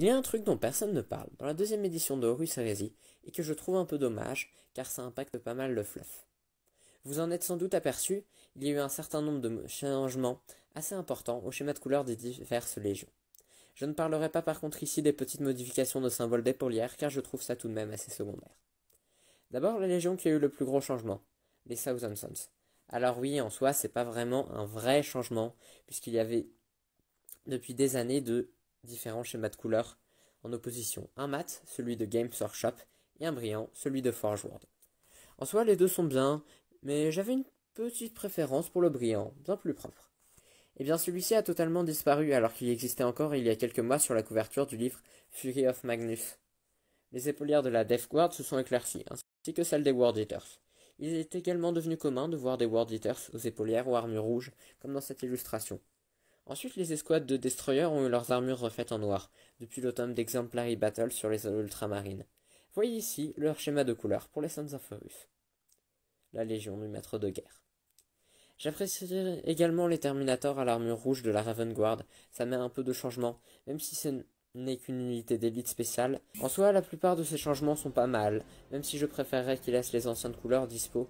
Il y a un truc dont personne ne parle dans la deuxième édition de Horus Heresy et que je trouve un peu dommage car ça impacte pas mal le fluff. Vous en êtes sans doute aperçu, il y a eu un certain nombre de changements assez importants au schéma de couleurs des diverses légions. Je ne parlerai pas par contre ici des petites modifications de symboles d'épaulières car je trouve ça tout de même assez secondaire. D'abord la légion qui a eu le plus gros changement, les Thousand Sons. Alors oui, en soi, c'est pas vraiment un vrai changement puisqu'il y avait depuis des années de différents schémas de couleurs en opposition. Un mat, celui de Games Workshop, et un brillant, celui de Forge World. En soi, les deux sont bien, mais j'avais une petite préférence pour le brillant, bien plus propre. Eh bien, celui-ci a totalement disparu alors qu'il existait encore il y a quelques mois sur la couverture du livre Fury of Magnus. Les épaulières de la Death Guard se sont éclaircies, ainsi que celles des World Eaters. Il est également devenu commun de voir des World Eaters aux épaulières ou armures rouges, comme dans cette illustration. Ensuite, les escouades de Destroyers ont eu leurs armures refaites en noir, depuis le tome d'Exemplary Battle sur les ultramarines. Voyez ici leur schéma de couleur pour les Sons of Horus, la légion du maître de guerre. J'apprécie également les Terminators à l'armure rouge de la Raven Guard, ça met un peu de changement, même si ce n'est qu'une unité d'élite spéciale. En soi, la plupart de ces changements sont pas mal, même si je préférerais qu'ils laissent les anciennes couleurs dispo,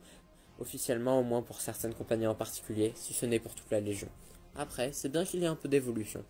officiellement au moins pour certaines compagnies en particulier, si ce n'est pour toute la légion. Après, c'est bien qu'il y ait un peu d'évolution.